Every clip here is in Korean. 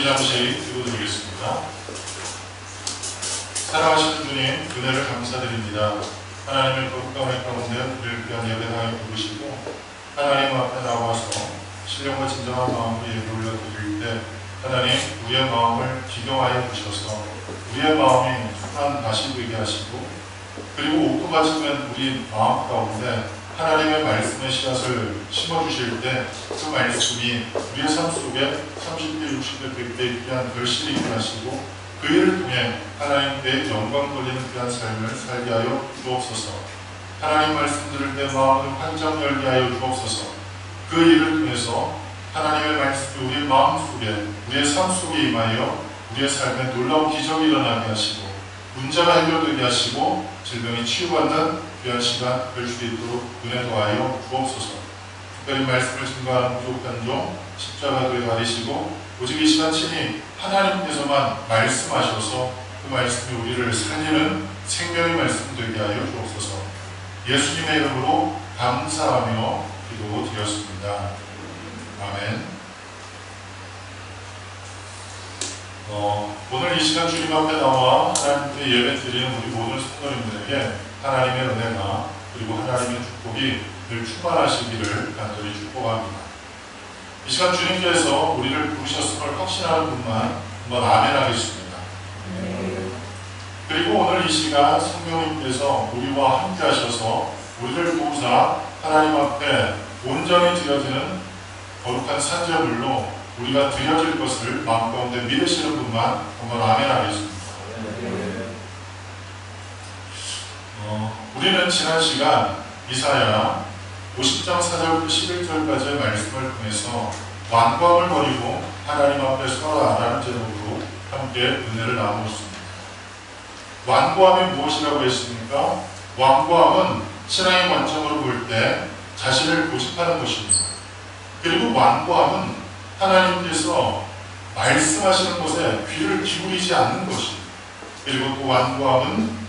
잠시 기도드리겠습니다. 사랑하시는 주님, 은혜를 감사드립니다. 하나님의 거룩한 은혜 가운데 우리를 귀한 예배당에 부르시고 하나님 앞에 나와서 신령과 진정한 마음으로 예배 올려드릴 때 하나님, 우리의 마음을 기경하여 주셔서 우리의 마음이 순한 다시 되게 하시고, 그리고 옥토가 지면 우리 마음 가운데 하나님의 말씀의 씨앗을 심어주실 때 그 말씀이 우리의 삶 속에 30대, 60대, 100대 귀한 결실이 있게 하시고, 그 일을 통해 하나님께 영광 돌리는 귀한 삶을 살게 하여 주옵소서. 하나님 말씀 들을 때 마음을 활짝 열게 하여 주옵소서. 그 일을 통해서 하나님의 말씀이 우리의 마음 속에, 우리의 삶 속에 임하여 우리의 삶에 놀라운 기적이 일어나게 하시고, 문제가 해결되게 하시고, 질병이 치유받는 귀한 시간 될 수 있도록 은혜 도하여 주옵소서. 특별히 말씀을 증거하는 부족한 종 십자가도에 가리시고, 오직 이 시간 친히 하나님께서만 말씀하셔서 그 말씀이 우리를 살리는 생명의 말씀 되게 하여 주옵소서. 예수님의 이름으로 감사하며 기도드렸습니다. 아멘. 오늘 이 시간 주님 앞에 나와 하나님께 예배 드리는 우리 모든 성도님들에게 하나님의 은혜가 그리고 하나님의 축복이 늘 충만하시기를 간절히 축복합니다. 이 시간 주님께서 우리를 부르셨음을 확신하는 분만 한번 아멘 하겠습니다. 그리고 오늘 이 시간 성령님께서 우리와 함께 하셔서 우리를 도우사 하나님 앞에 온전히 드려지는 거룩한 산제물로 우리가 드려질 것을 마음 가운데 믿으시는 분만 한번 아멘 하겠습니다. 우리는 지난 시간 이사야 50장 4절부터 11절까지의 말씀을 통해서 완고함을 버리고 하나님 앞에 서라라는 제목으로 함께 은혜를 나누었습니다. 완고함이 무엇이라고 했습니까? 완고함은 신앙의 관점으로 볼 때 자신을 고집하는 것입니다. 그리고 완고함은 하나님께서 말씀하시는 것에 귀를 기울이지 않는 것입니다. 그리고 또 완고함은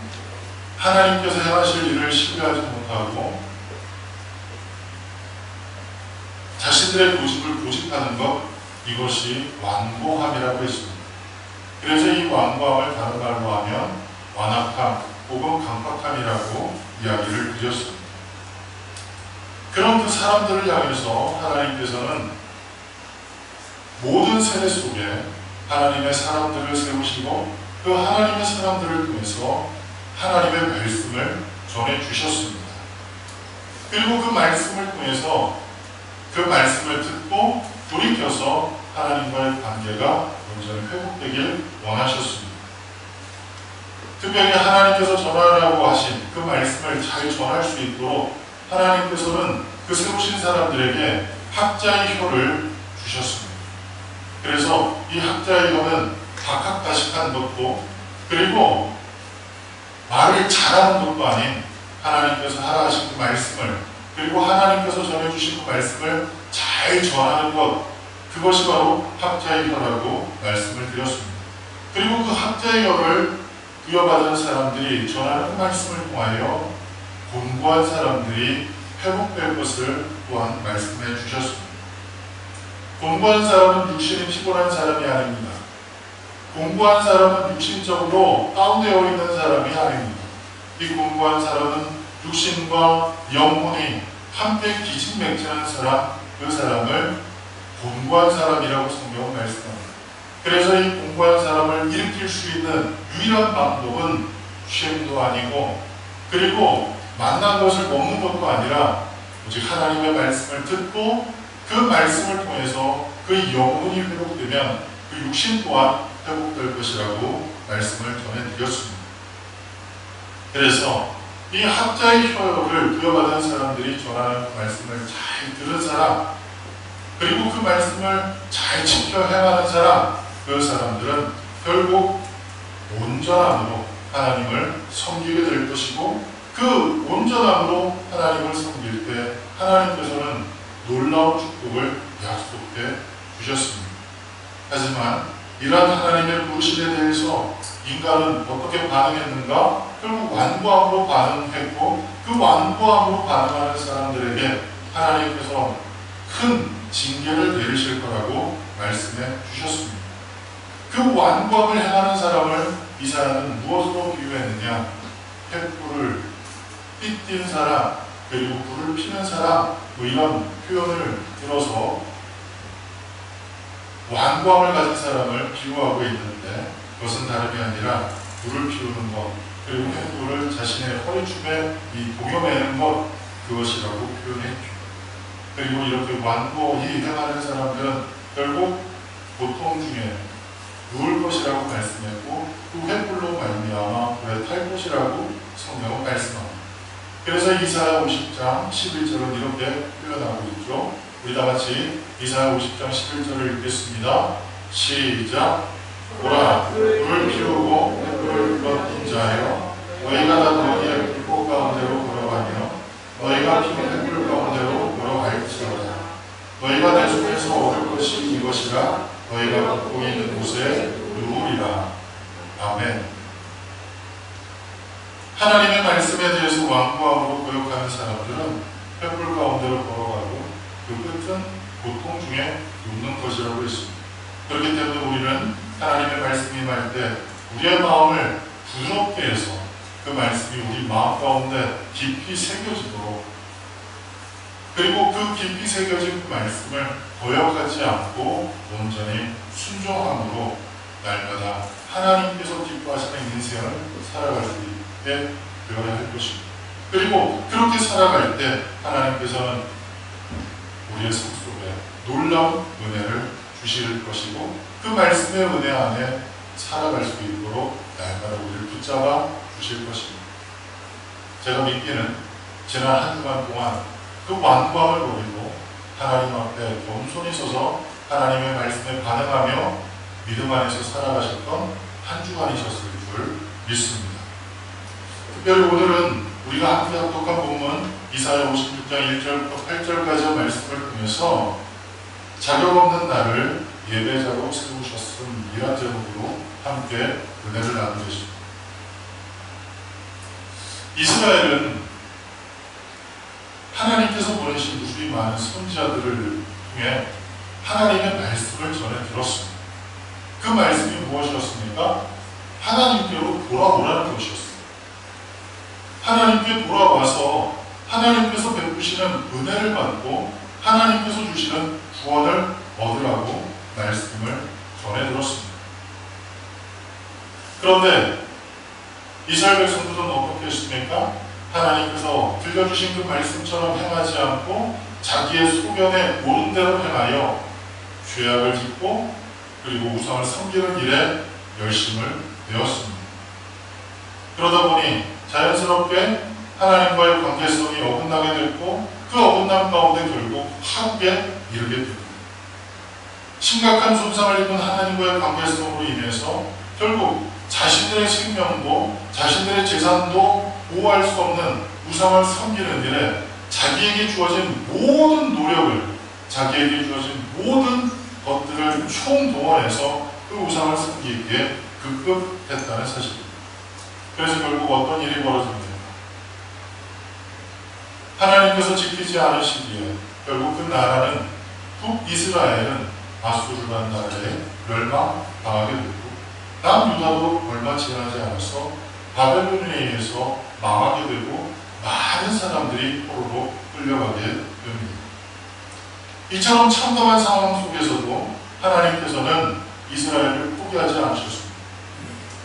하나님께서 행하실 일을 신뢰하지 못하고 자신들의 고집을 고집하는 것, 이것이 완고함이라고 했습니다. 그래서 이 완고함을 다른 말로 하면 완악함 혹은 강팍함이라고 이야기를 드렸습니다. 그런 그 사람들을 향해서 하나님께서는 모든 세대 속에 하나님의 사람들을 세우시고 그 하나님의 사람들을 통해서 하나님의 말씀을 전해주셨습니다. 그리고 그 말씀을 통해서 그 말씀을 듣고 돌이켜서 하나님과의 관계가 온전히 회복되길 원하셨습니다. 특별히 하나님께서 전하라고 하신 그 말씀을 잘 전할 수 있도록 하나님께서는 그 세우신 사람들에게 학자의 혀를 주셨습니다. 그래서 이 학자의 혀는 박학다식한 것도 그리고 말을 잘하는 것도 아닌 하나님께서 하라 하신 그 말씀을 그리고 하나님께서 전해주신 그 말씀을 잘 전하는 것, 그것이 바로 학자의 혀라고 말씀을 드렸습니다. 그리고 그 학자의 혀를 부여받은 사람들이 전하는 그 말씀을 통하여 공부한 사람들이 회복될 것을 또한 말씀해 주셨습니다. 공부한 사람은 육신이 피곤한 사람이 아닙니다. 공부한 사람은 육신적으로 다운되어 있는 사람이 아닙니다. 이 공부한 사람은 육신과 영혼이 함께 기진맥진한 사람, 그 사람을 공부한 사람이라고 성경은 말씀합니다. 그래서 이 공부한 사람을 일으킬 수 있는 유일한 방법은 쉼도 아니고 그리고 만난 것을 먹는 것도 아니라 오직 하나님의 말씀을 듣고 그 말씀을 통해서 그 영혼이 회복되면 그 육신 또한 회복될 것이라고 말씀을 전해드렸습니다. 그래서 이 학자의 혀를 부여받은 사람들이 전하는 그 말씀을 잘 들은 사람 그리고 그 말씀을 잘 지켜 행하는 사람, 그 사람들은 결국 온전함으로 하나님을 섬기게 될 것이고 그 온전함으로 하나님을 섬길 때 하나님께서는 놀라운 축복을 약속해 주셨습니다. 하지만 이러한 하나님의 부르심에 대해서 인간은 어떻게 반응했는가? 결국 완고함으로 반응했고 그 완고함으로 반응하는 사람들에게 하나님께서 큰 징계를 내리실 거라고 말씀해 주셨습니다. 그 완고함을 행하는 사람을 이사야는 무엇으로 비유했느냐? 횃불을 삐뛴 사람, 그리고 불을 피는 사람, 뭐 이런 표현을 들어서 완고함을 가진 사람을 비유하고 있는데, 그것은 다름이 아니라 불을 피우는 것, 그리고 횃불을 자신의 허리춤에 동여매는 것, 그것이라고 표현했죠. 그리고 이렇게 완고히 행하는 사람들은 결국 고통 중에 누울 것이라고 말씀했고, 그 횃불로 말미암아 불에 탈 것이라고 성경은 말씀합니다. 그래서 이사야 50장 11절은 이렇게 표현하고 있죠. 우리 다 같이 이사야 50장 11절을 읽겠습니다. 시작. 보라, 불을 피우고 횃불을 불러핀 자여, 너희가 다 너희의 불꽃 가운데로 걸어가며 너희가 피운 횃불 가운데로 걸어갈지어다. 너희가 내 손에서 얻을 것이 이것이라. 너희가 걷고 있는 곳에 누우리라. 아멘. 하나님의 말씀에 대해서 완고함으로 고역하는 사람들은 횃불 가운데로 걸어가고 그 끝은 고통 중에 눕는 것이라고 했습니다. 그렇기 때문에 우리는 하나님의 말씀이 임할 때 우리의 마음을 부드럽게 해서 그 말씀이 우리 마음 가운데 깊이 새겨지도록, 그리고 그 깊이 새겨진 그 말씀을 거역하지 않고 온전히 순종함으로 날마다 하나님께서 기뻐하시는 인생을 살아갈 수 있게 되어야 할 것입니다. 그리고 그렇게 살아갈 때 하나님께서는 우리의 삶 속에 놀라운 은혜를 주실 것이고, 그 말씀의 은혜 안에 살아갈 수 있도록 날마다 우리를 붙잡아 주실 것입니다. 제가 믿기는 지난 한 주간 동안 그 완고함을 버리고 하나님 앞에 겸손히 서서 하나님의 말씀에 반응하며 믿음 안에서 살아가셨던 한 주간이셨을 줄 믿습니다. 특별히 오늘은 우리가 함께 합독한 본문 이사야 56장 1절부터 8절까지의 말씀을 통해서 자격 없는 나를 예배자로 세우셨음이란 제목으로 함께 은혜를 나누겠습니다. 이스라엘은 하나님께서 보내신 무수히 많은 선지자들을 통해 하나님의 말씀을 전해 들었습니다. 그 말씀이 무엇이었습니까? 하나님께로 돌아오라는 것이었습니다. 하나님께 돌아와서 하나님께서 베푸시는 은혜를 받고 하나님께서 주시는 구원을 얻으라고 말씀을 전해 들었습니다. 그런데 이스라엘 백성들은 어떻게 했습니까? 하나님께서 들려주신 그 말씀처럼 행하지 않고 자기의 소견에 옳은 대로 행하여 죄악을 짓고 그리고 우상을 섬기는 일에 열심을 내었습니다. 그러다 보니 자연스럽게 하나님과의 관계성이 어긋나게 됐고, 그 어긋남 가운데 결국 파국에 이르게 됩니다. 심각한 손상을 입은 하나님과의 관계성으로 인해서 결국 자신들의 생명도 자신들의 재산도 보호할 수 없는 우상을 섬기는 일에 자기에게 주어진 모든 노력을, 자기에게 주어진 모든 것들을 총동원해서 그 우상을 섬기기에 급급했다는 사실입니다. 그래서 결국 어떤 일이 벌어집니까? 하나님께서 지키지 않으시기에 결국 그 나라는, 북이스라엘은 아수르라는 나라에 멸망당하게 되고, 남유다도 얼마 지나지 않아서 바벨론에 의해서 망하게 되고 많은 사람들이 포로로 끌려가게 됩니다. 이처럼 참담한 상황 속에서도 하나님께서는 이스라엘을 포기하지 않으셨습니다.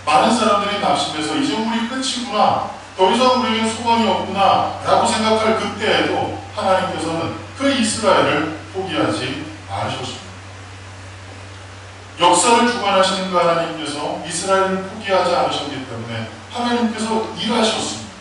많은 사람들이 낙심해서 이제 우리 끝이구나, 더 이상 우리에게 소망이 없구나 라고 생각할 그때에도 하나님께서는 그 이스라엘을 포기하지 않으셨습니다. 역사를 주관하시는 그 하나님께서 이스라엘을 포기하지 않으셨기 때문에 하나님께서 일하셨습니다.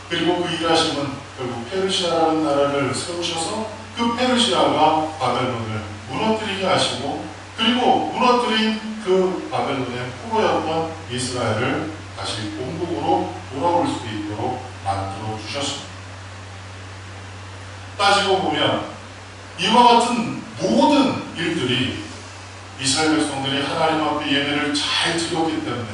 그리고 그 일하심은 결국 페르시아라는 나라를 세우셔서 그 페르시아가 바벨론을 무너뜨리게 하시고, 그리고 무너뜨린 그 바벨론의 포로였던 이스라엘을 다시 본국으로 돌아올 수 있도록 만들어 주셨습니다. 따지고 보면 이와 같은 모든 일들이 이스라엘 백성들이 하나님 앞에 예배를 잘 드렸기 때문에,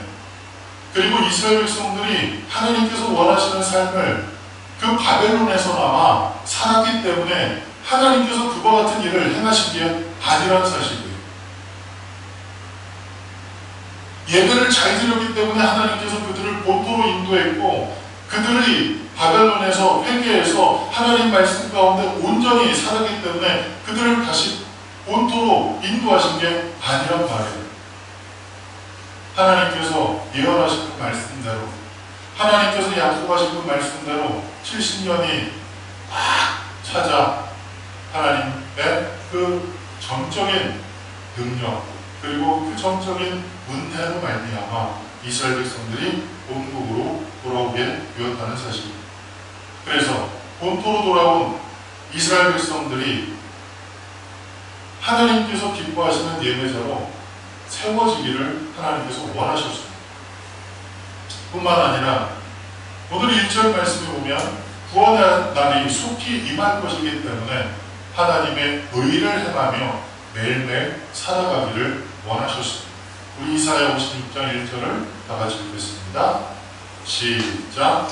그리고 이스라엘 백성들이 하나님께서 원하시는 삶을 그 바벨론에서나마 살았기 때문에 하나님께서 그와 같은 일을 행하신 게 아니라는 사실이에요. 예배를 잘 드렸기 때문에 하나님께서 그들을 본토로 인도했고, 그들이 바벨론에서 회개해서 하나님 말씀 가운데 온전히 살았기 때문에 그들을 다시 본토로 인도하신 게 아니란 말이에요. 하나님께서 예언하신 그 말씀대로, 하나님께서 약속하신 그 말씀대로 70년이 딱 찾아 하나님의 그 정적인 능력, 그리고 그 정적인 은혜로 말미암아 이스라엘 백성들이 본국으로 돌아오게 되었다는 사실입니다. 그래서 본토로 돌아온 이스라엘 백성들이 하나님께서 기뻐하시는 예배자로 세워지기를 하나님께서 원하셨습니다. 뿐만 아니라 오늘 1절 말씀에 보면 구원의 날이 속히 임할 것이기 때문에 하나님의 의를 행하며 매일매일 살아가기를 원하셨습니다. 우리 이사야 56장 1절을 다 같이 읽겠습니다. 시작.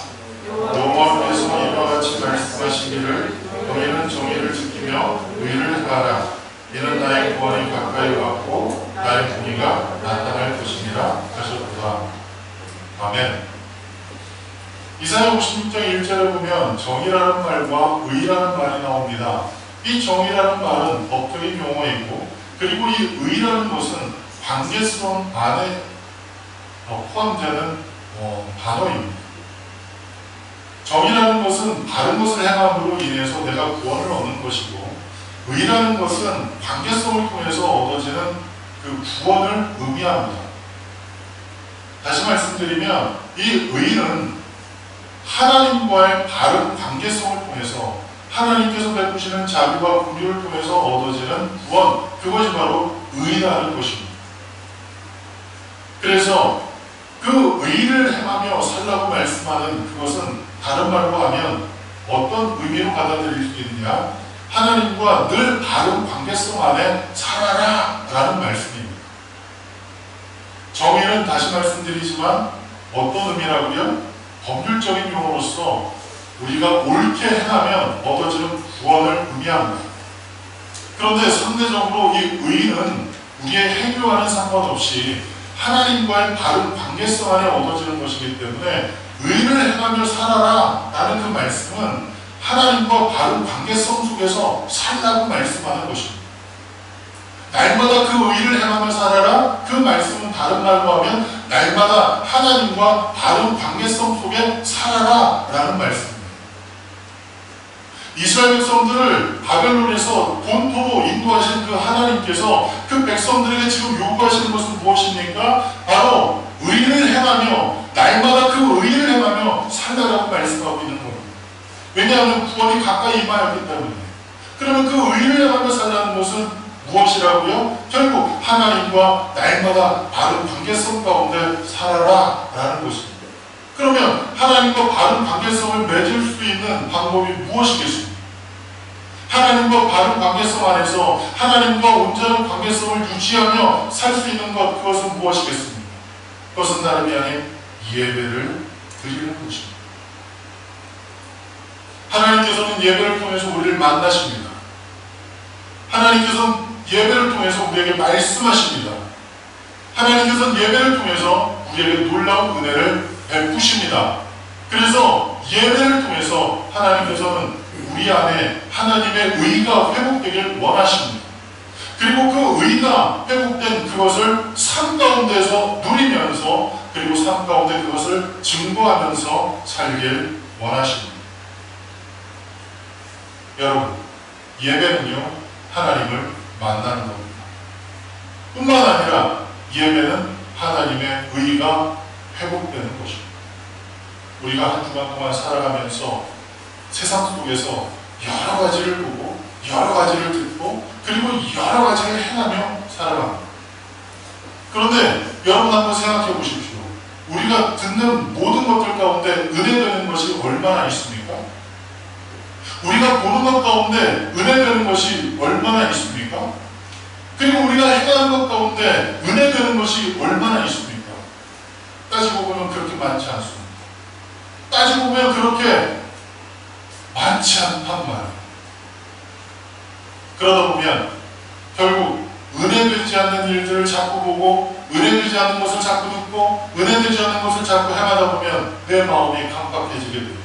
여호와께서 이와 같이 말씀하시기를 너희는 정의를 지키며 의를 행하라. 이는 나의 구원이 가까이 왔고 나의 공의가 나타날 것이니라 하셨도다. 아멘. 이사야 56장 1절에 보면 정의라는 말과 의라는 말이 나옵니다. 이 정의라는 말은 법적인 용어이고, 그리고 이 의라는 것은 관계성 안에 포함되는 단어입니다. 정의라는 것은 바른 것을 행함으로 인해서 내가 구원을 얻는 것이고, 의라는 것은 관계성을 통해서 얻어지는 그 구원을 의미합니다. 다시 말씀드리면 이 의는 하나님과의 바른 관계성을 통해서 하나님께서 베푸시는 자비와 긍휼을 통해서 얻어지는 구원, 그것이 바로 의라는 것입니다. 그래서 그 의를 행하며 살라고 말씀하는 그것은 다른 말로 하면 어떤 의미로 받아들일 수 있느냐? 하나님과 늘 바른 관계성 안에 살아라 라는 말씀입니다. 정의는 다시 말씀드리지만 어떤 의미라고요? 법률적인 용어로서 우리가 옳게 행하면 얻어지는 구원을 의미합니다. 그런데 상대적으로 이 의는 우리의 행위와는 상관없이 하나님과의 바른 관계성 안에 얻어지는 것이기 때문에 의를 행하며 살아라 라는 그 말씀은 하나님과 바른 관계성 속에서 살라고 말씀하는 것입니다. 날마다 그 의를 행하며 살아라, 그 말씀은 다른 말로 하면 날마다 하나님과 바른 관계성 속에 살아라 라는 말씀입니다. 이스라엘 백성들을 바벨론에서 본토로 인도하신 그 하나님께서 그 백성들에게 지금 요구하시는 것은 무엇입니까? 바로 의를 행하며 날마다 그 의를 행하며 살라라고 말씀하고 있는 겁니다. 왜냐하면 구원이 가까이 임하였기 때문에. 그러면 그 의를 행하며 살라는 것은 무엇이라고요? 결국 하나님과 날마다 바른 관계성 가운데 살아라 라는 것입니다. 그러면 하나님과 바른 관계성을 맺을 수 있는 방법이 무엇이겠습니까? 하나님과 바른 관계성 안에서 하나님과 온전한 관계성을 유지하며 살 수 있는 것, 그것은 무엇이겠습니까? 그것은 다름이 아닌 예배를 드리는 것입니다. 하나님께서는 예배를 통해서 우리를 만나십니다. 하나님께서는 예배를 통해서 우리에게 말씀하십니다. 하나님께서는 예배를 통해서 우리에게 놀라운 은혜를 베푸십니다. 그래서 예배를 통해서 하나님께서는 우리 안에 하나님의 의가 회복되길 원하십니다. 그리고 그 의가 회복된 그것을 삶 가운데서 누리면서, 그리고 삶 가운데 그것을 증거하면서 살길 원하십니다. 여러분, 예배는요, 하나님을 만나는 겁니다. 뿐만 아니라 예배는 하나님의 의가 회복되는 것입니다. 우리가 한 주간 동안 살아가면서 세상 속에서 여러 가지를 보고 여러 가지를 듣고 그리고 여러 가지를 행하며 살아갑니다. 그런데 여러분 한번 생각해 보십시오. 우리가 듣는 모든 것들 가운데 은혜되는 것이 얼마나 있습니까? 우리가 보는 것 가운데 은혜되는 것이 얼마나 있습니까? 그리고 우리가 행하는 것 가운데 은혜되는 것이 얼마나 있습니까? 따지고 보면 그렇게 많지 않습니다. 따지고 보면 그렇게 많지 않단 말이에요. 그러다 보면 결국 은혜되지 않는 일들을 자꾸 보고 은혜되지 않는 것을 자꾸 듣고 은혜되지 않는 것을 자꾸 행하다 보면 내 마음이 강팍해지게 돼요.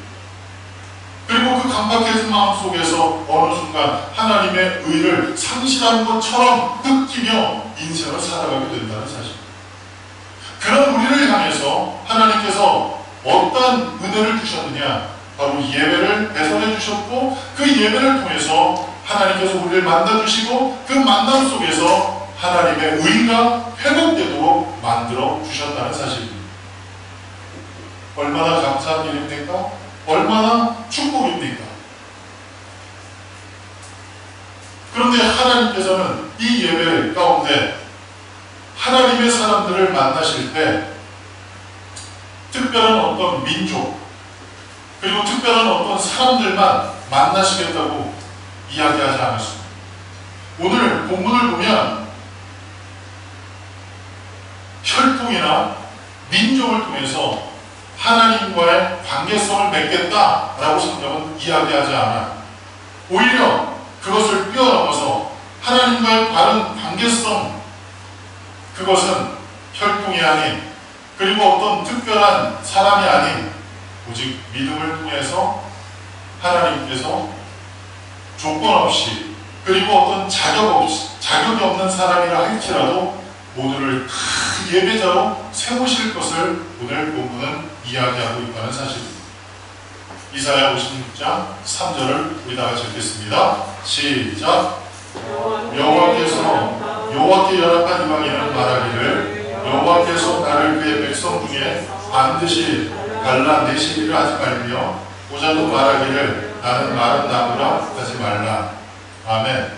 그리고 그 강팍해진 마음 속에서 어느 순간 하나님의 의를 상실한 것처럼 느끼며 인생을 살아가게 된다는 사실. 그런 우리를 향해서 하나님께서 어떤 은혜를 주셨느냐? 바로 예배를 배설해 주셨고 그 예배를 통해서 하나님께서 우리를 만나주시고 그 만남 속에서 하나님의 의가 회복되도록 만들어 주셨다는 사실입니다. 얼마나 감사한 일입니까? 얼마나 축복입니까? 그런데 하나님께서는 이 예배 가운데 하나님의 사람들을 만나실 때 특별한 어떤 민족 그리고 특별한 어떤 사람들만 만나시겠다고 이야기하지 않았습니다. 오늘 본문을 보면 혈통이나 민족을 통해서 하나님과의 관계성을 맺겠다라고 성경은 이야기하지 않아요. 오히려 그것을 뛰어넘어서 하나님과의 바른 관계성, 그것은 혈통이 아닌 그리고 어떤 특별한 사람이 아닌 오직 믿음을 통해서 하나님께서 조건 없이 그리고 어떤 자격이 없는 사람이라 할지라도 모두를 다 예배자로 세우실 것을 오늘 본문은 이야기하고 있다는 사실입니다. 이사야 56장 3절을 우리 다 같이 읽겠습니다. 시작. 여호와께 연합한 이방인은 말하기를 여호와께서 나를 그의 백성 중에 반드시 갈라내시기를 하지 말며 보자도 말하기를 나는 마른 나무라 하지 말라. 아멘.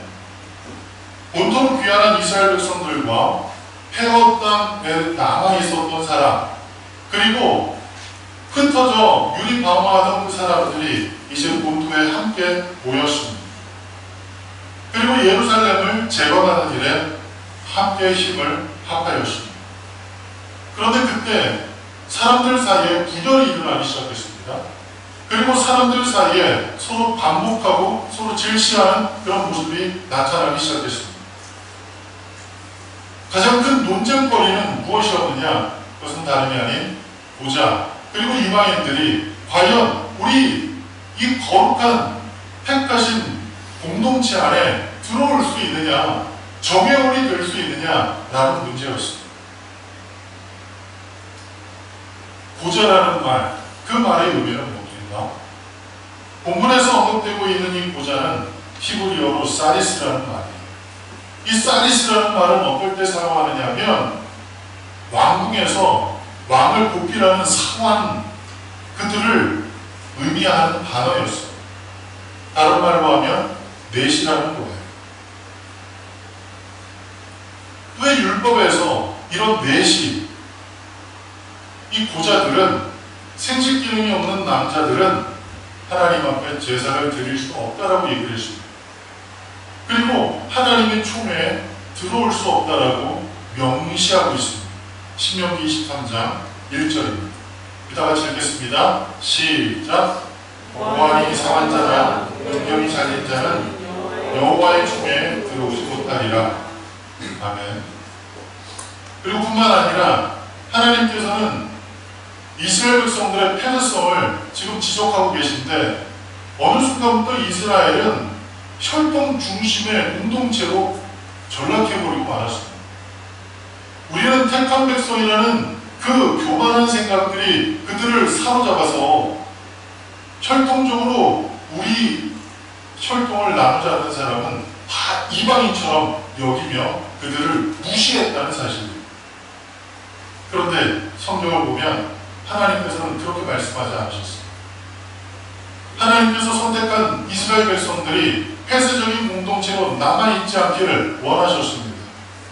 온통 귀환한 이스라엘 백성들과 폐허 땅에 남아있었던 사람 그리고 흩어져 유리 방황하던 그 사람들이 이제 본토에 함께 모였습니다. 그리고 예루살렘을 재건하는 일에 함께 힘을 합하였습니다. 그런데 그때 사람들 사이에 분열이 일어나기 시작했습니다. 그리고 사람들 사이에 서로 반목하고 서로 질시하는 그런 모습이 나타나기 시작했습니다. 가장 큰 논쟁거리는 무엇이었느냐? 그것은 다름이 아닌 보자 그리고 이방인들이 과연 우리 이 거룩한 택하신 공동체 안에 들어올 수 있느냐, 정예원이 될 수 있느냐라는 문제였습니다. 보자라는 말, 그 말의 의미는 뭡니까? 본문에서 언급되고 있는 이 보자는 히브리어로 사리스라는 말이에요. 이 사리스라는 말은 어떨 때 사용하느냐 하면 왕궁에서 왕을 보필하는 사관 그들을 의미하는 단어였어요. 다른 말로 하면 넷이라는 거예요. 왜 율법에서 이런 넷이 이 고자들은 생식 기능이 없는 남자들은 하나님 앞에 제사를 드릴 수 없다라고 얘기를 했습니다. 그리고 하나님의 총회에 들어올 수 없다라고 명시하고 있습니다. 신명기 23장 1절입니다. 이따 같이 읽겠습니다. 시작. 보안이 이상한 자나 능력이 잘린 자는 여호와의 총회에 들어오지 못하리라. 아멘. 그리고 뿐만 아니라 하나님께서는 이스라엘 백성들의 폐쇄성을 지금 지적하고 계신데 어느 순간부터 이스라엘은 혈통 중심의 공동체로 전락해버리고 말았습니다. 우리는 택한 백성이라는 그 교만한 생각들이 그들을 사로잡아서 혈통적으로 우리 혈통을 나누지 않는 사람은 다 이방인처럼 여기며 그들을 무시했다는 사실입니다. 그런데 성경을 보면 하나님께서는 그렇게 말씀하지 않으셨습니다. 하나님께서 선택한 이스라엘 백성들이 폐쇄적인 공동체로 남아있지 않기를 원하셨습니다.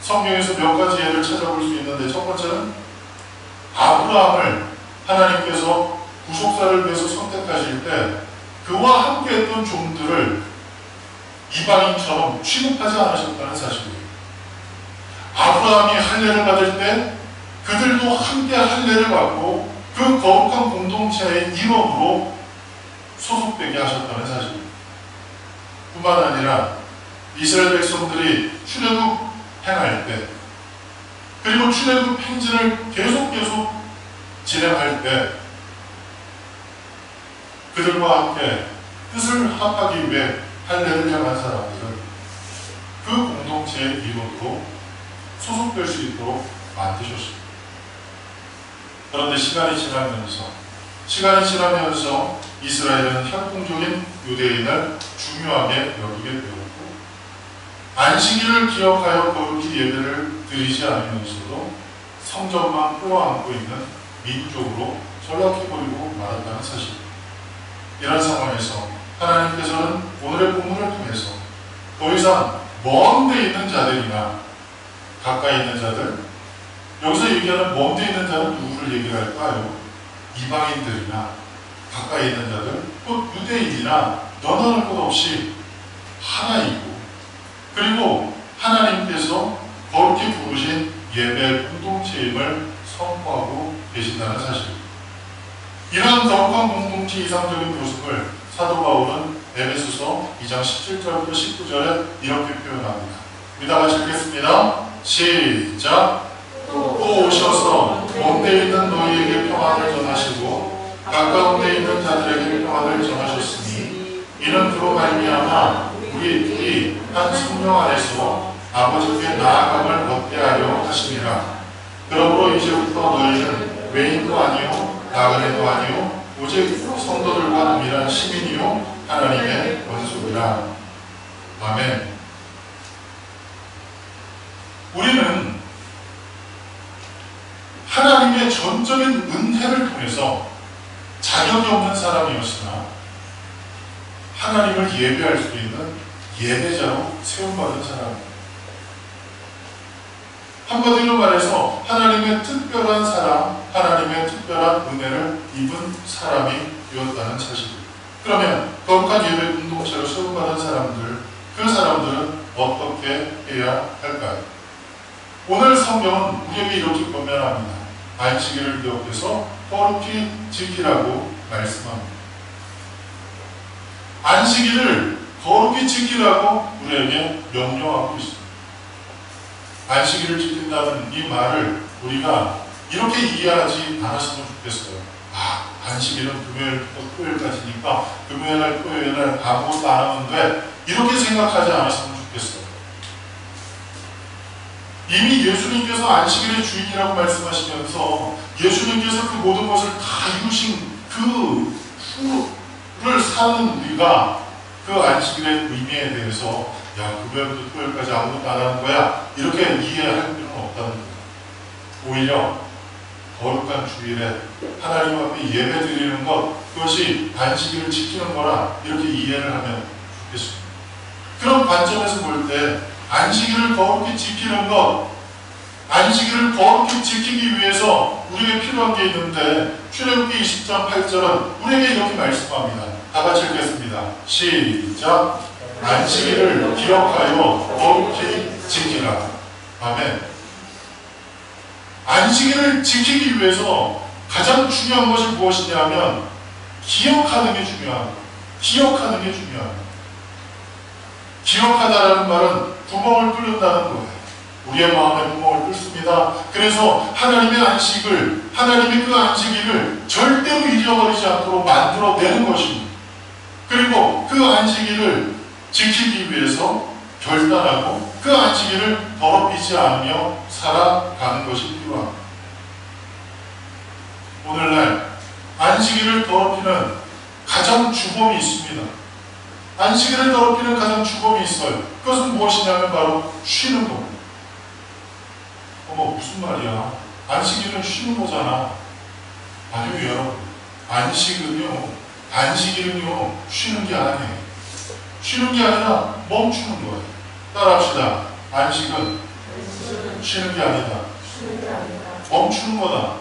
성경에서 몇 가지 예를 찾아볼 수 있는데 첫 번째는 아브라함을 하나님께서 구속사를 위해서 선택하실 때 그와 함께했던 종들을 이방인처럼 취급하지 않으셨다는 사실입니다. 아브라함이 할례를 받을 때 그들도 함께 할례를 받고 그 거룩한 공동체의 일원으로 소속되게 하셨다는 사실입니다. 뿐만 아니라 이스라엘 백성들이 출애굽 행할 때 그리고 출애굽 행진을 계속 진행할 때 그들과 함께 뜻을 합하기 위해 할례를 향한 사람들은 그 공동체의 일원으로 소속될 수 있도록 만드셨습니다. 그런데 시간이 지나면서 이스라엘은 협동적인 유대인을 중요하게 여기게 되었고, 안식일을 기억하여 거룩히 예배를 드리지 않으면서도 성전만 끌어안고 있는 민족으로 전락해버리고 말았다는 사실입니다. 이런 상황에서 하나님께서는 오늘의 본문을 통해서 더 이상 먼 데 있는 자들이나 가까이 있는 자들, 여기서 얘기하는 먼 데 있는 자는 누구를 얘기할까요? 이방인들이나 가까이 있는 자들, 또 유대인이나 너나 할 것 없이 하나이고, 그리고 하나님께서 거룩히 부르신 예배 공동체임을 선포하고 계신다는 사실입니다. 이러한 거룩한 공동체 이상적인 모습을 사도 바울은 에베소서 2장 17절부터 19절에 이렇게 표현합니다. 우리 다 같이 읽겠습니다. 시작. 또 오셔서 먼데 있는 너희에게 평안을 전하시고 가까운 데 있는 자들에게 평안을 전하셨으니 이는 그로 말미암아 우리 둘이 한 성령 안에서 아버지께 나아감을 얻게 하려 하심이라. 그러므로 이제부터 너희는 외인도 아니요 나그네도 아니요 오직 성도들과 동일한 시민이요 하나님의 원수이라. 아멘. 우리는 하나님의 전적인 은혜를 통해서 자격이 없는 사람이었으나 하나님을 예배할 수 있는 예배자로 세움받은 사람입니다. 한마디로 말해서 하나님의 특별한 사랑, 하나님의 특별한 은혜를 입은 사람이 되었다는 사실입니다. 그러면 거룩한 예배 공동체로 세움받은 사람들, 그 사람들은 어떻게 해야 할까요? 오늘 성경은 우리에게 이렇게 권면합니다. 안식일을 기억해서 거룩히 지키라고 말씀합니다. 안식일을 거룩히 지키라고 우리에게 명령하고 있습니다. 안식일을 지킨다는 이 말을 우리가 이렇게 이해하지 않았으면 좋겠어요. 안식일은 금요일부터 토요일까지니까 금요일날 토요일날 아무것도 안 하면 돼, 이렇게 생각하지 않았으면 좋겠어요. 이미 예수님께서 안식일의 주인이라고 말씀하시면서 예수님께서 그 모든 것을 다 이루신 그 후를 사는 우리가 그 안식일의 의미에 대해서 금요일부터 토요일까지 아무것도 안 하는 거야, 이렇게 이해할 필요는 없다는 거예요. 오히려 거룩한 주일에 하나님 앞에 예배 드리는 것, 그것이 안식일을 지키는 거라 이렇게 이해를 하면 좋겠습니다. 그런 관점에서 볼 때 안식일을 거룩히 지키는 것, 안식일을 거룩히 지키기 위해서 우리에게 필요한 게 있는데 출애굽기 20장 8절은 우리에게 이렇게 말씀합니다. 다 같이 읽겠습니다. 시작. 안식일을 기억하여 거룩히 지키라. 아멘. 안식일을 지키기 위해서 가장 중요한 것이 무엇이냐면 기억하는 게 중요합니다. 기억하는 게 중요합니다. 기억하다라는 말은 구멍을 뚫는다는 거예요. 우리의 마음에 구멍을 뚫습니다. 그래서 하나님의 안식을, 하나님의 그 안식일을 절대로 잊어버리지 않도록 만들어내는 것입니다. 그리고 그 안식일을 지키기 위해서 결단하고 그 안식일을 더럽히지 않으며 살아가는 것이 필요합니다. 오늘날 안식일을 더럽히는 가장 주범이 있습니다. 안식일을 더럽히는 가장 주범이 있어요. 그것은 무엇이냐면 바로 쉬는 겁니다. 무슨 말이야? 안식일은 쉬는 거잖아. 아니요 여러분, 안식일은요 쉬는 게 아니에요. 쉬는 게 아니라 멈추는 거예요. 따라합시다. 안식은 쉬는 게 아니다. 멈추는 거다.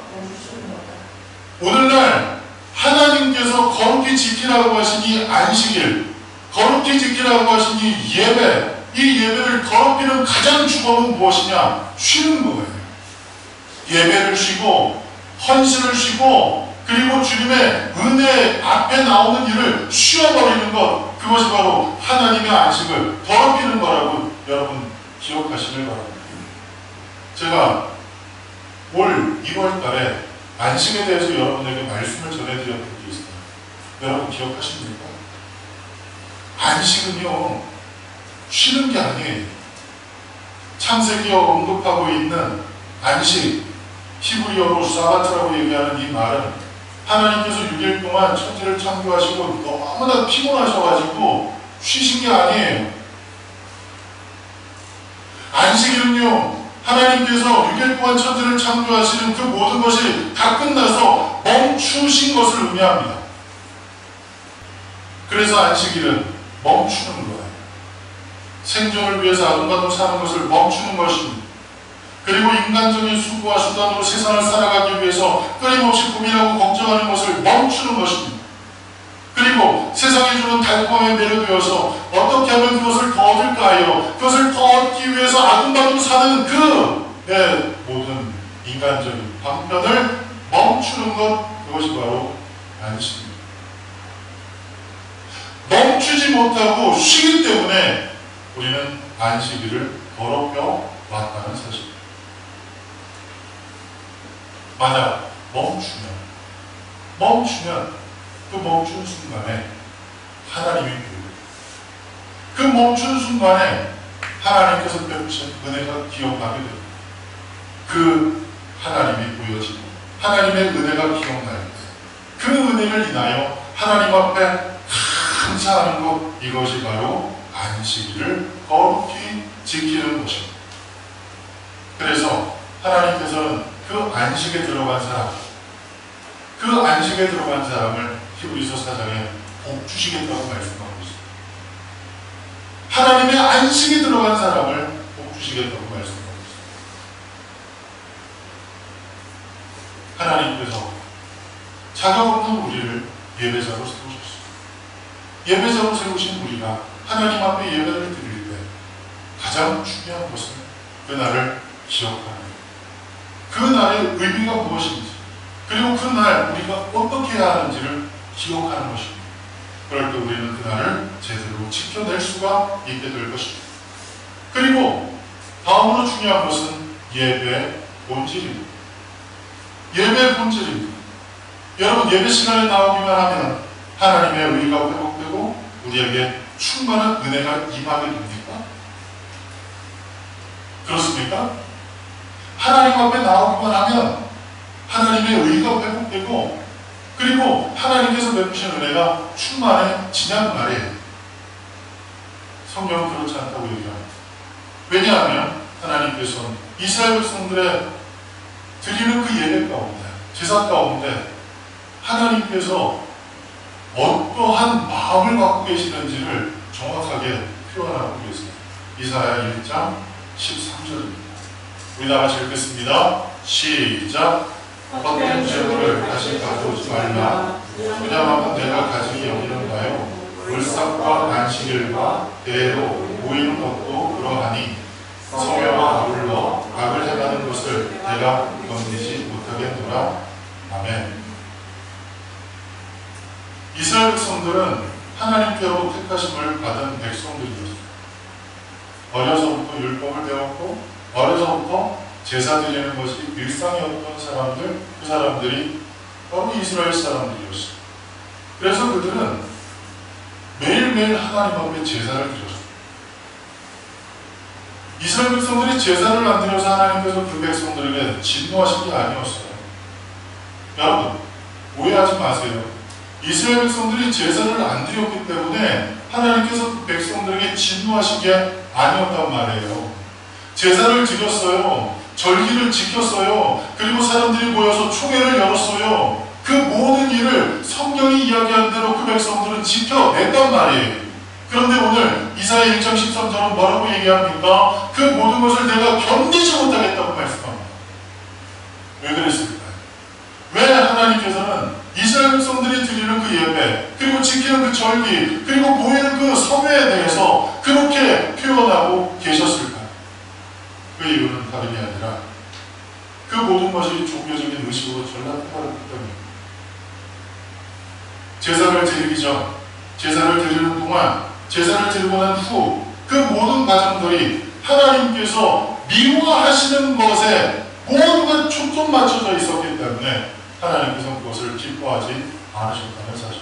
오늘날 하나님께서 거룩히 지키라고 하신 이 안식일, 거룩히 지키라고 하신 이 예배, 이 예배를 더럽히는 가장 주범은 무엇이냐? 쉬는 거예요. 예배를 쉬고 헌신을 쉬고 그리고 주님의 은혜 앞에 나오는 일을 쉬어버리는 것, 그것이 바로 하나님의 안식을 더럽히는 거라고 여러분 기억하시길 바랍니다. 제가 올 1월 달에 안식에 대해서 여러분에게 말씀을 전해드렸던 게 있어요. 여러분 기억하십니까? 안식은요, 쉬는 게 아니에요. 창세기에 언급하고 있는 안식, 히브리어로 사바트라고 얘기하는 이 말은 하나님께서 6일 동안 천지를 창조하시고 너무나 피곤하셔가지고 쉬신 게 아니에요. 안식일은요, 하나님께서 6일 동안 천지를 창조하시는 그 모든 것이 다 끝나서 멈추신 것을 의미합니다. 그래서 안식일은 멈추는 거예요. 생존을 위해서 아둥바둥 사는 것을 멈추는 것입니다. 그리고 인간적인 수고와 수단으로 세상을 살아가기 위해서 끊임없이 고민하고 걱정하는 것을 멈추는 것입니다. 그리고 세상에 주는 달콤함에 매료되어서 어떻게 하면 그것을 더 얻을까 하여 그것을 더 얻기 위해서 아둥바둥 사는 그 모든 인간적인 방편을 멈추는 것, 그것이 바로 안식입니다. 멈추지 못하고 쉬기 때문에 우리는 안식일을 더럽혀 왔다는 사실입니다. 만약 멈추면 그 멈춘 순간에 하나님이 보여요. 그 멈춘 순간에 하나님께서 베푸신 은혜가 기억나게 됩니다. 그 하나님이 보여지고 하나님의 은혜가 기억나요. 그 은혜를 인하여 하나님 앞에 감사하는 것, 이것이 바로 안식일을 거룩히 지키는 것입니다. 그래서 하나님께서는 그 안식에 들어간 사람을 히브리서 4장에 복 주시겠다고 말씀하고 있습니다. 하나님의 안식에 들어간 사람을 복 주시겠다고 말씀하고 있습니다. 하나님께서 자격 없는 우리를 예배자로 세우셨습니다. 예배자로 세우신 우리가 하나님 앞에 예배를 드릴 때 가장 중요한 것은 그날을 기억하는, 그날의 의미가 무엇인지, 그리고 그날 우리가 어떻게 해야 하는지를 기억하는 것입니다. 그럴 때 우리는 그날을 제대로 지켜낼 수가 있게 될 것입니다. 그리고 다음으로 중요한 것은 예배의 본질입니다. 예배의 본질입니다. 여러분, 예배 시간에 나오기만 하면 하나님의 의가 회복되고 우리에게 충만한 은혜가 임하게 됩니까? 그렇습니까? 하나님 앞에 나오기만 하면 하나님의 의가 회복되고 그리고 하나님께서 베푸신 은혜가 충만해지냐는 말이에요. 성경은 그렇지 않다고 얘기합니다. 왜냐하면 하나님께서는 이스라엘 백성들의 드리는 그 예배 가운데, 제사 가운데 하나님께서 어떠한 마음을 갖고 계시는지를 정확하게 표현하고 계세요. 이사야 1장 13절입니다. 우리 다 같이 읽겠습니다. 시작. 헛된 재물을 다시 가져오지 말라. 그냐마는 내가 가지기 여기는 바요 물삭과 안식일과 대로 모이는 것도 그러하니 성회와 아울러 악을 행하는 것을 내가 건지지 못하겠노라. 아멘. 이스라엘 백성들은 하나님께로 택하심을 받은 백성들이었어요. 어려서부터 율법을 배웠고 어려서부터 제사 드리는 것이 일상이었던 사람들, 그 사람들이 바로 이스라엘 사람들이었어요. 그래서 그들은 매일매일 하나님 앞에 제사를 드렸어요. 이스라엘 백성들이 제사를 안 드려서 하나님께서 그 백성들에게 진노하신 게 아니었어요. 여러분, 오해하지 마세요. 이스라엘 백성들이 제사를 안 드렸기 때문에 하나님께서 그 백성들에게 진노하신 게 아니었단 말이에요. 제사를 드렸어요. 절기를 지켰어요. 그리고 사람들이 모여서 총회를 열었어요. 그 모든 일을 성경이 이야기한 대로 그 백성들은 지켜냈단 말이에요. 그런데 오늘 이사야 1장 13절은 뭐라고 얘기합니까? 그 모든 것을 내가 견디지 못하겠다고 말씀합니다. 왜 그랬을까요? 왜 하나님께서는 이스라엘 백성들이 드리는 그 예배, 그리고 지키는 그 절기, 그리고 모이는 그 성회에 대해서 그렇게 표현하고 계셨을까요? 그 이유는 다름이 아니라 그 모든 것이 종교적인 의식으로 전락해버렸기 때문입니다. 제사를 드리기 전, 제사를 드리는 동안, 제사를 드리고 난 후 그 모든 과정들이 하나님께서 미워하시는 것에 모두가 초점 맞춰져 있었기 때문에 하나님께서 그것을 기뻐하지 않으셨다는 사실.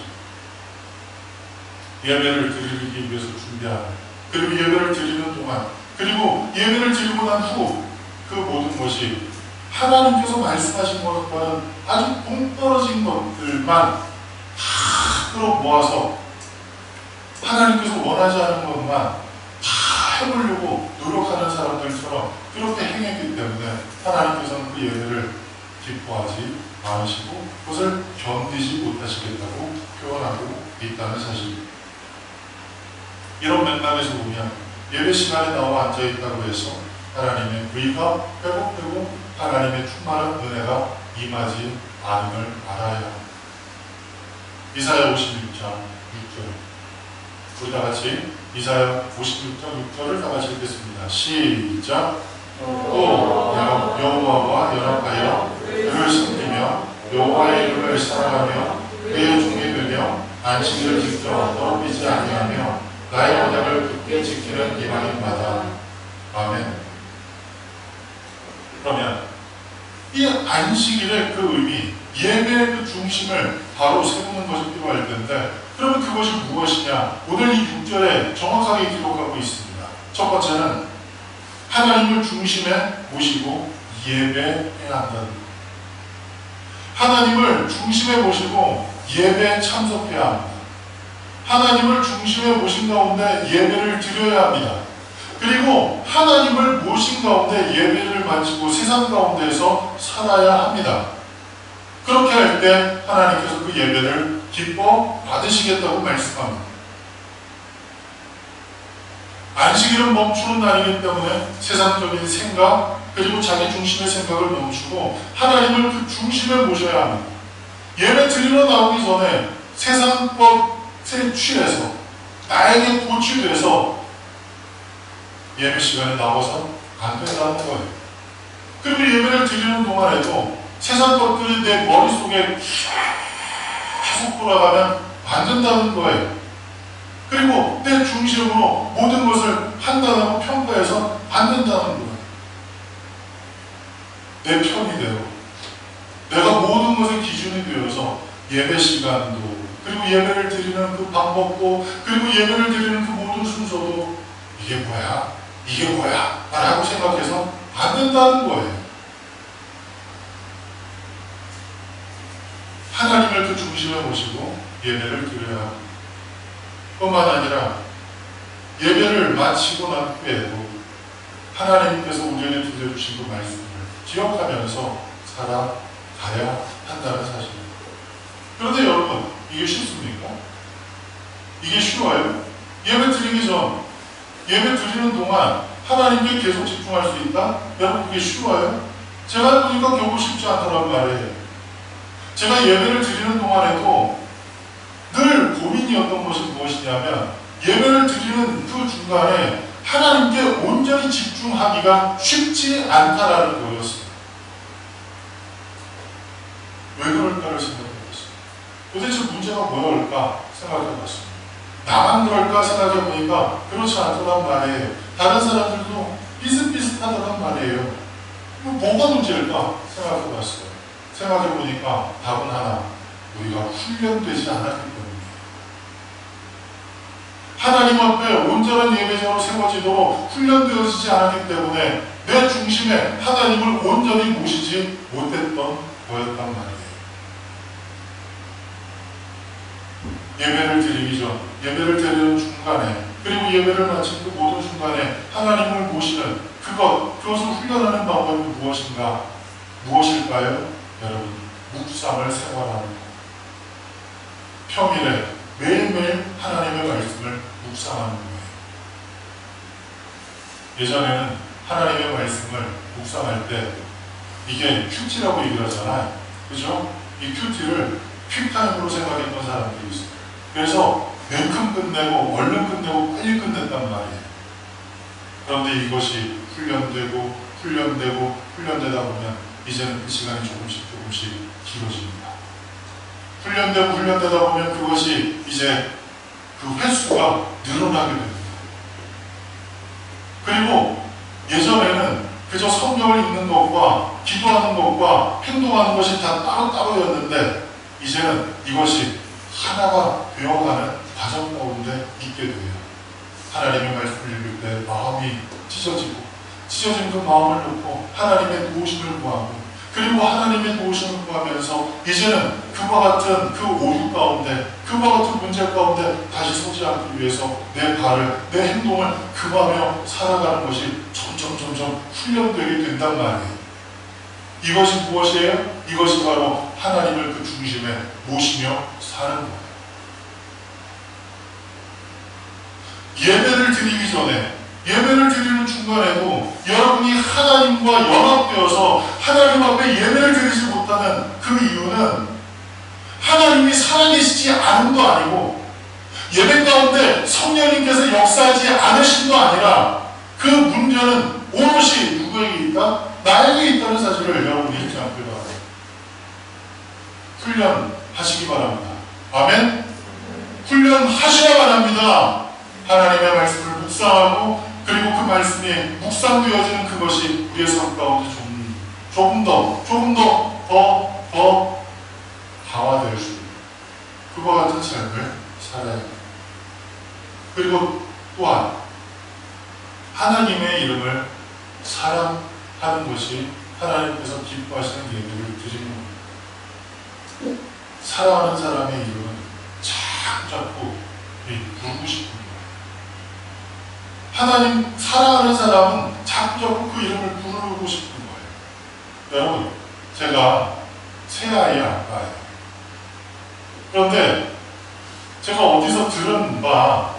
예배를 드리기 위해서 준비하는, 그리고 예배를 드리는 동안, 그리고 예배를 드리고 난 후 그 모든 것이 하나님께서 말씀하신 것과는 아주 동떨어진 것들만 다 끌어 모아서 하나님께서 원하지 않은 것만 다 해보려고 노력하는 사람들처럼 그렇게 행했기 때문에 하나님께서는 그 예배를 기뻐하지 않으시고 그것을 견디지 못하시겠다고 표현하고 있다는 사실입니다. 이런 맥락에서 보면 예배 시간에 나와 앉아있다고 해서 하나님의 의가 회복되고 하나님의 충만한 은혜가 임하지 않음을 알아야 합니다. 이사야 56장 6절, 우리 다같이 이사야 56장 6절을 다같이 읽겠습니다. 시작. 또 여호와와 연합하여 그를 섬기며 여호와의 이름을 사랑하며 그의 종이 되며 안식일을 지켜 더럽히지 아니하며 나의 언약을 굳게 지키는 이방인마다. 아멘. 그러면 이 안식일의 그 의미, 예배의 그 중심을 바로 세우는 것이 필요할 텐데, 그러면 그것이 무엇이냐? 오늘 이 6절에 정확하게 기록하고 있습니다. 첫 번째는 하나님을 중심에 모시고 예배해야 한다는 것. 하나님을 중심에 모시고 예배에 참석해야 합니다. 하나님을 중심에 모신 가운데 예배를 드려야 합니다. 그리고 하나님을 모신 가운데 예배를 마치고 세상 가운데에서 살아야 합니다. 그렇게 할 때 하나님께서 그 예배를 기뻐 받으시겠다고 말씀합니다. 안식일은 멈추는 날이기 때문에 세상적인 생각 그리고 자기 중심의 생각을 멈추고 하나님을 그 중심에 모셔야 합니다. 예배 드리러 나오기 전에 세상 것에 취해서 나에게 고취돼서 예배 시간에 나와서 안 된다는 거예요. 그리고 예배를 드리는 동안에도 세상 것들이 내 머릿속에 계속 돌아가면 안 된다는 거예요. 그리고 내 중심으로 모든 것을 판단하고 평가해서 안 된다는 거예요. 내 편이 되고 내가 모든 것의 기준이 되어서 예배 시간도 그리고 예배를 드리는 그 방법도 그리고 예배를 드리는 그 모든 순서도 이게 뭐야? 이게 뭐야? 라고 생각해서 안 된다는 거예요. 하나님을 그 중심에 모시고 예배를 드려야 합니다. 뿐만 아니라 예배를 마치고 난 후에도 하나님께서 우리에게 들려주신 그 말씀을 기억하면서 살아가야 한다는 사실입니다. 그런데 여러분, 이게 쉽습니까? 이게 쉬워요? 예배 드리기 전, 예배 드리는 동안 하나님께 계속 집중할 수 있다? 여러분, 그게 쉬워요? 제가 보니까 결국 쉽지 않다는 말이에요. 제가 예배를 드리는 동안에도 늘 고민이었던 것이 무엇이냐면 예배를 드리는 그 중간에 하나님께 온전히 집중하기가 쉽지 않다라는 거였어요. 왜 그럴까를 생각해봤어요. 도대체 문제가 뭐였을까 생각해봤어요. 나만 그럴까 생각해보니까 그렇지 않더란 말이에요. 다른 사람들도 비슷비슷하더란 말이에요. 뭐가 문제일까 생각해봤어요. 생각해보니까 답은 하나, 우리가 훈련되지 않았기 때문이에요. 하나님 앞에 온전한 예배자로 세워지도록 훈련되어지지 않았기 때문에 내 중심에 하나님을 온전히 모시지 못했던 거였단 말이에요. 예배를 드리기 전, 예배를 드리는 중간에, 그리고 예배를 마친 그 모든 순간에 하나님을 모시는 그것을 훈련하는 방법이 무엇일까요? 여러분, 묵상을 생활하는 것. 평일에 매일매일 하나님의 말씀을 묵상하는 거예요. 예전에는 하나님의 말씀을 묵상할 때 이게 큐티라고 얘기를 하잖아요. 그죠? 이 큐티를 퀵타임으로 생각했던 사람들이 있어요. 그래서 맨큼 끝내고 얼른 끝내고 빨리 끝냈단 말이에요. 그런데 이것이 훈련되다 보면 이제는 그 시간이 조금씩 길어집니다. 훈련되다 보면 그것이 이제 그 횟수가 늘어나게 됩니다. 그리고 예전에는 그저 성경을 읽는 것과 기도하는 것과 행동하는 것이 다 따로따로였는데 이제는 이것이 하나가 되어가는 과정 가운데 있게 돼요. 하나님의 말씀을 읽을 때 마음이 찢어진 그 마음을 놓고 하나님의 도우심을 구하고, 그리고 하나님의 도우심을 구하면서 이제는 그와 같은 그 오류 가운데, 그와 같은 문제 가운데 다시 서지 않기 위해서 내 발을, 내 행동을 금하며 살아가는 것이 점점 훈련되게 된단 말이에요. 이것이 무엇이에요? 이것이 바로 하나님을 그 중심에 모시며 사는 거예요. 예배를 드리기 전에, 예배를 드리는 중간에도 여러분이 하나님과 연합되어서 하나님 앞에 예배를 드리지 못하는 그 이유는 하나님이 살아계시지 않음도 아니고 예배 가운데 성령님께서 역사하지 않으심도 아니라 그 문제는 오롯이 누구에게 있다? 나에게 있다는 사실을 여러분이 잊지 않길 바랍니다. 훈련하시기 바랍니다. 아멘? 훈련하셔야만 합니다. 하나님의 말씀을 묵상하고, 그리고 그 말씀이 묵상되어지는 그것이 우리의 삶 가운데 조금 더 강화되어 주고 그와 같은 삶을 살아야 합니다. 그리고 또한 하나님의 이름을 사랑하는 것이 하나님께서 기뻐하시는 예배를 드리는 겁니다. 사랑하는 사람의 이름은 자꾸 부르고 싶은 거예요. 하나님 사랑하는 사람은 자꾸 그 이름을 부르고 싶은 거예요. 여러분, 제가 새아이 아빠예요. 그런데 제가 어디서 들은 바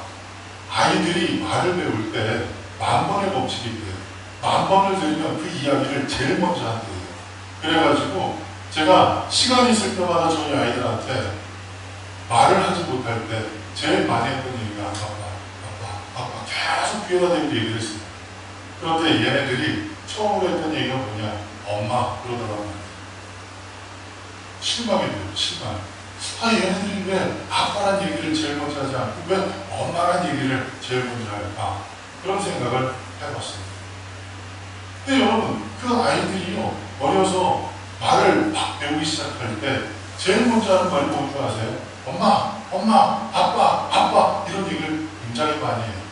아이들이 말을 배울 때 10,000번의 법칙이 있대요. 10,000번을 들으면 그 이야기를 제일 먼저 한대요. 그래가지고 제가 시간이 있을 때마다 저희 아이들한테 말을 하지 못할 때 제일 많이 했던 얘기가 아빠 계속 귀에다 대고 얘기를 했어요. 그런데 얘네들이 처음으로 했던 얘기가 뭐냐? 엄마 그러더라고요. 실망이 돼요. 실망. 얘네들이 왜 아빠란 얘기를 제일 먼저 하지 않고 왜 엄마란 얘기를 제일 먼저 할까? 그런 생각을 해봤어요. 근데 여러분, 그 아이들이요, 어려서 말을 막 배우기 시작할 때 제일 먼저 하는 말이 뭔지 아세요? 엄마, 아빠 이런 얘기를 굉장히 많이 해요.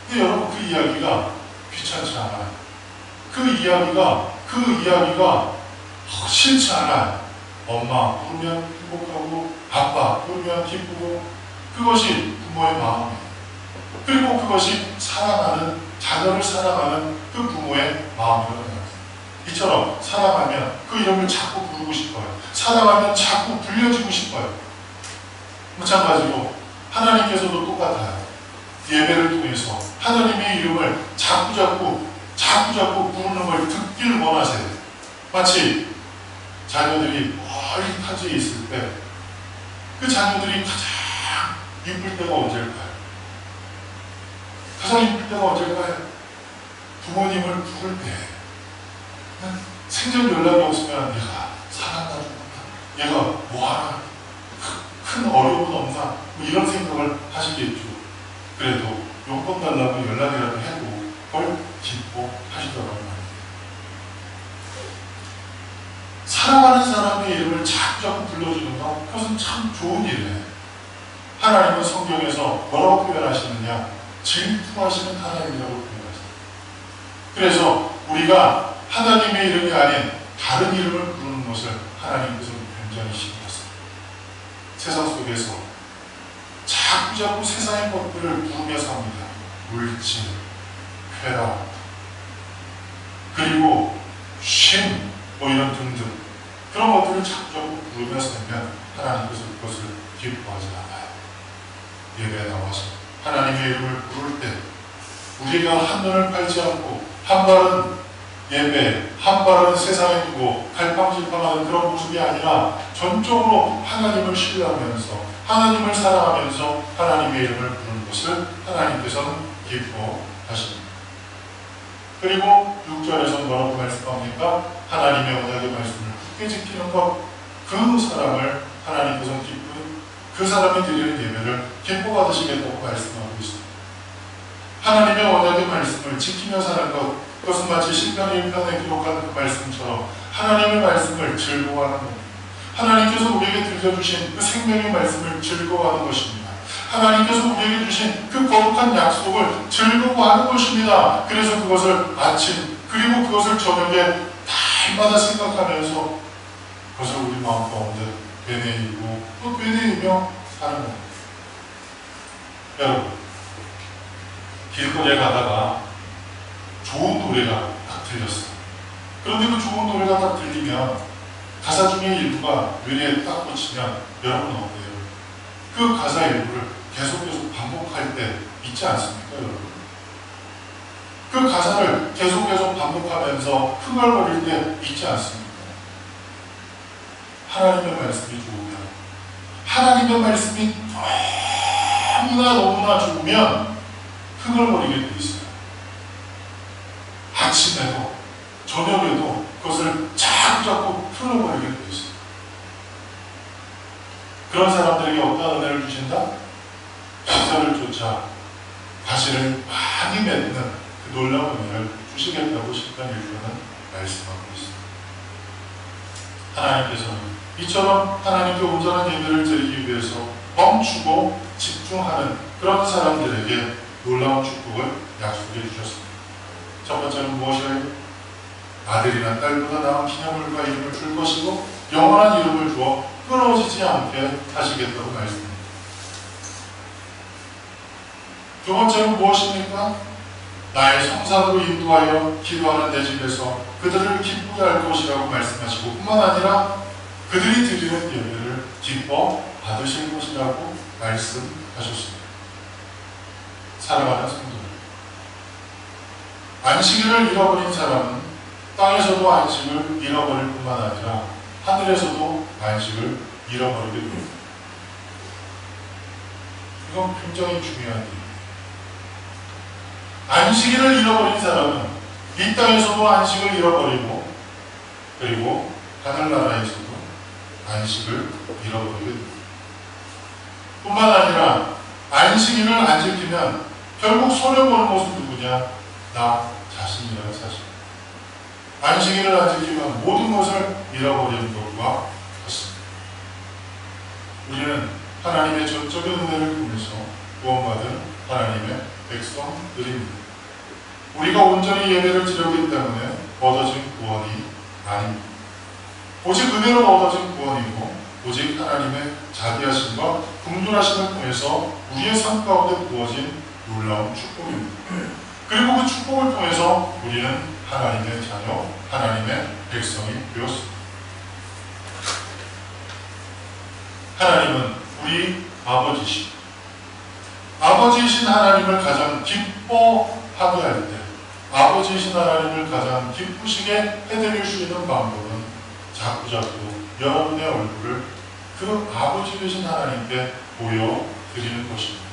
근데 여러분, 그 이야기가 귀찮지 않아요. 그 이야기가 싫지 않아요. 엄마 부르면 행복하고 아빠 부르면 기쁘고, 그것이 부모의 마음이에요. 그리고 그것이 사랑하는, 자녀를 사랑하는 그 부모의 마음이라고 생각해요. 이처럼 사랑하면 그 이름을 자꾸 부르고 싶어요. 사랑하면 자꾸 불려지고 싶어요. 마찬가지로 하나님께서도 똑같아요. 예배를 통해서 하나님의 이름을 자꾸 부르는 걸 듣기를 원하세요. 마치 자녀들이 멀리 타지에 있을 때 그 자녀들이 가장 이쁠 때가 언제일까요? 가장 이쁠 때가 언제일까요? 부모님을 부를 때. 생전 연락이 없으면 얘가 살았나 죽었나? 얘가 뭐하나? 큰 어려움은 없나? 이런 생각을 하시겠죠. 그래도 용돈 달라고 연락이라도 해도 그걸 기뻐하시더라고요. 사랑하는 사람의 이름을 자꾸 불러주는 것, 그것은 참 좋은 일이에요. 하나님은 성경에서 뭐라고 표현하시느냐? 질투하시는 하나님이라고 표현하세요. 그래서 우리가 하나님의 이름이 아닌 다른 이름을 부르는 것을 하나님께서는 굉장히 싫어하세요. 세상 속에서 자꾸 세상의 것들을 부르며 삽니다. 물질, 쾌락, 그리고 쉼, 이런 등등 그런 것들을 자꾸 부르며 살면 하나님께서 그것을 기뻐하지 않아요. 예배에 나와서 하나님의 이름을 부를 때 우리가 한눈을 팔지 않고 한 발은 예배, 한 발은 세상에 두고 갈팡질팡하는 그런 모습이 아니라 전적으로 하나님을 신뢰하면서 하나님을 사랑하면서 하나님의 이름을 부르는 것을 하나님께서는 기뻐하십니다. 그리고 6절에서 뭐라고 말씀합니까? 하나님의 언약의 말씀을 굳게 지키는 것, 그 사람을 하나님께서 기쁜, 그 사람이 드리는 예배를 기뻐 받으시겠다고 말씀하고 있습니다. 하나님의 언약의 말씀을 지키며 사는 것, 그것은 마치 시편 1편에 기록한 그 말씀처럼 하나님의 말씀을 즐거워하는 겁니다. 하나님께서 우리에게 들려주신 그 생명의 말씀을 즐거워하는 것입니다. 하나님께서 우리에게 주신 그 거룩한 약속을 즐거워하는 것입니다. 그래서 그것을 아침 그리고 그것을 저녁에 날마다 생각하면서 그것을 우리 마음 가운데 되뇌이고 또 되뇌이며 사는 겁니다. 여러분, 길거리에 가다가 좋은 노래가 딱 들렸어요. 그런데 그 좋은 노래가 딱 들리면 가사 중에 일부가 뇌리에 딱 꽂히면 여러분은 어때요? 그 가사 일부를 계속 반복할 때 있지 않습니까, 여러분? 그 가사를 계속 반복하면서 흥얼거릴 때 있지 않습니까? 하나님의 말씀이 좋으면, 하나님의 말씀이 너무나 좋으면 흥얼거리게 돼 있어요. 아침에도 저녁에도 그것을 자꾸 흥얼거리게 돼 있어요. 그런 사람들에게 어떤 은혜를 주신다? 기사를 쫓아 바지를 많이 맺는 그 놀라운 은혜를 주시겠다고 시편 1편은 말씀하고 있습니다. 하나님께서는 이처럼 하나님께 온전한 예배를 드리기 위해서 멈추고 집중하는 그런 사람들에게 놀라운 축복을 약속해 주셨습니다. 첫 번째는 무엇이에요? 아들이나 딸보다 나은 기념물과 이름을 줄 것이고 영원한 이름을 주어 끊어지지 않게 하시겠다고 말씀합니다. 두 번째는 무엇입니까? 나의 성산으로 인도하여 기도하는 내 집에서 그들을 기쁘게 할 것이라고 말씀하시고 뿐만 아니라 그들이 드리는 예배를 기뻐 받으실 것이라고 말씀하셨습니다. 사랑하는 성도들, 안식일을 잃어버린 사람은 땅에서도 안식을 잃어버릴 뿐만 아니라 하늘에서도 안식을 잃어버리게 됩니다. 이건 굉장히 중요한 일입니다. 안식일을 잃어버린 사람은 이 땅에서도 안식을 잃어버리고 그리고 하늘나라에서도 안식을 잃어버리게 됩니다. 뿐만 아니라 안식일을 안 지키면 결국 손해보는 것은 누구냐? 나 자신이라는 사실. 안식일을 안 지키면 모든 것을 잃어버리는 것과 같습니다. 우리는 하나님의 전적인 은혜를 통해서 구원받은 하나님의 백성들입니다. 우리가 온전히 예배를 드렸기 때문에 얻어진 구원이 아닙니다. 오직 은혜로 얻어진 구원이고 오직 하나님의 자비하심과 긍휼하심을 통해서 우리의 삶 가운데 부어진 놀라운 축복입니다. 그리고 그 축복을 통해서 우리는 하나님의 자녀, 하나님의 백성이 되었습니다. 하나님은 우리 아버지시고 아버지이신 하나님을 가장 기뻐하게 할 때 아버지이신 하나님을 가장 기쁘시게 해드릴 수 있는 방법은 자꾸자꾸 여러분의 얼굴을 그 아버지 되신 하나님께 보여드리는 것입니다.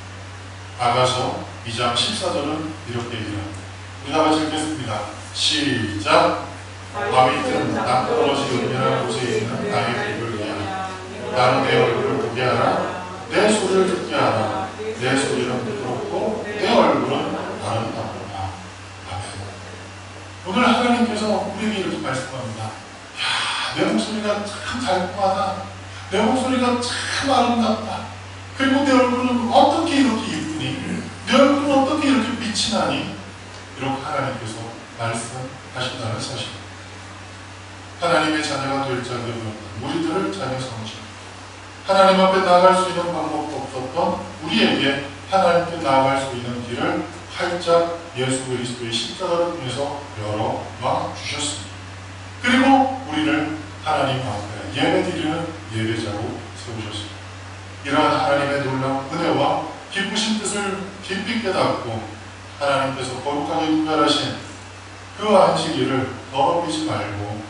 아가서 2장 14절은 이렇게 얘기합니다. 우리 다 같이 읽겠습니다. 시작! 밤이 든 낭떠러지 은밀한 곳에 있는 나의 입을 위하라. 나는 내 얼굴을 보게 하라. 내 소리를 듣게 하라. 내 소리는 부드럽고 내 얼굴은 아름답구나. 아멘. 오늘 하나님께서 우리에게 이렇게 말씀합니다. 야, 내 목소리가 참 달콤하다. 내 목소리가 참 아름답다. 그리고 내 얼굴은 어떻게 이렇게 이쁘니? 내 얼굴은 어떻게 이렇게 빛이 나니? 이렇게 하나님께서 말씀하신다는 사실입니다. 하나님의 자녀가 될 자들은 우리들을 자녀 삼으시고 하나님 앞에 나아갈 수 있는 방법도 없었던 우리에게 하나님께 나아갈 수 있는 길을 활짝 예수 그리스도의 십자가를 통해서 열어놔 주셨습니다. 그리고 우리를 하나님 앞에 예배드리는 예배자로 세우셨습니다. 이러한 하나님의 놀라운 은혜와 기쁘신 뜻을 깊이 깨닫고 하나님께서 거룩하게 구별하신 그 안식일을 더럽히지 말고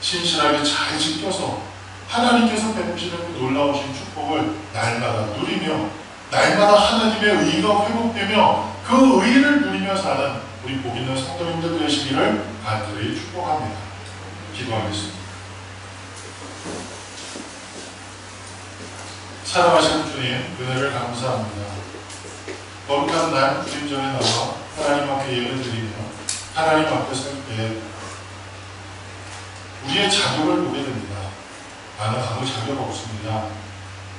신실하게 잘 지켜서 하나님께서 베푸시는 그 놀라우신 축복을 날마다 누리며 날마다 하나님의 의가 회복되며 그 의를 누리며 사는 우리 복 있는 성도님들 되시기를 간절히 축복합니다. 기도하겠습니다. 사랑하시는 주님, 은혜를 감사합니다. 거룩한 날 주님 전에 나와 하나님 앞에 예배드리며 하나님 앞에 설 때 우리의 자격을 보게 됩니다. 나는 아무 자격 없습니다.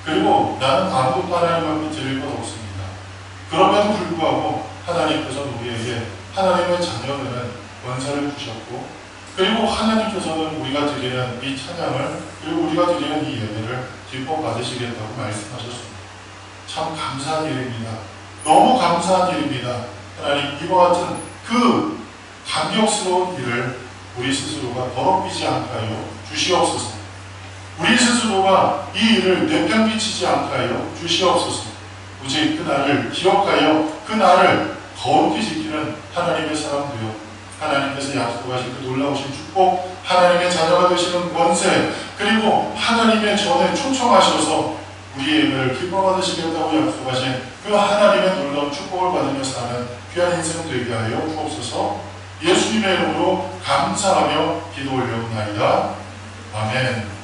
그리고 나는 아무것도 하나님 앞에 드릴 것 없습니다. 그럼에도 불구하고 하나님께서는 우리에게 하나님의 자녀되는 권세를 주셨고, 그리고 하나님께서는 우리가 드리는 이 찬양을, 그리고 우리가 드리는 이 예배를 기뻐 받으시겠다고 말씀하셨습니다. 참 감사한 일입니다. 너무 감사한 일입니다. 하나님, 이와 같은 그 감격스러운 일을 우리 스스로가 더럽히지 않게 하여 주시옵소서. 우리 스스로가 이 일을 내팽개치지 않게 하여 주시옵소서. 오직 그 날을 기억하여 그 날을 거룩히 지키는 하나님의 사람 되어 하나님께서 약속하신 그 놀라우신 축복, 하나님의 자녀가 되시는 권세, 그리고 하나님의 전에 초청하셔서 우리의 예배를 기뻐 받으시겠다고 약속하신 그 하나님의 놀라운 축복을 받으며 사는 귀한 인생 되게 하여 주옵소서. 예수님의 이름으로 감사하며 기도 올려옵나이다. 아멘.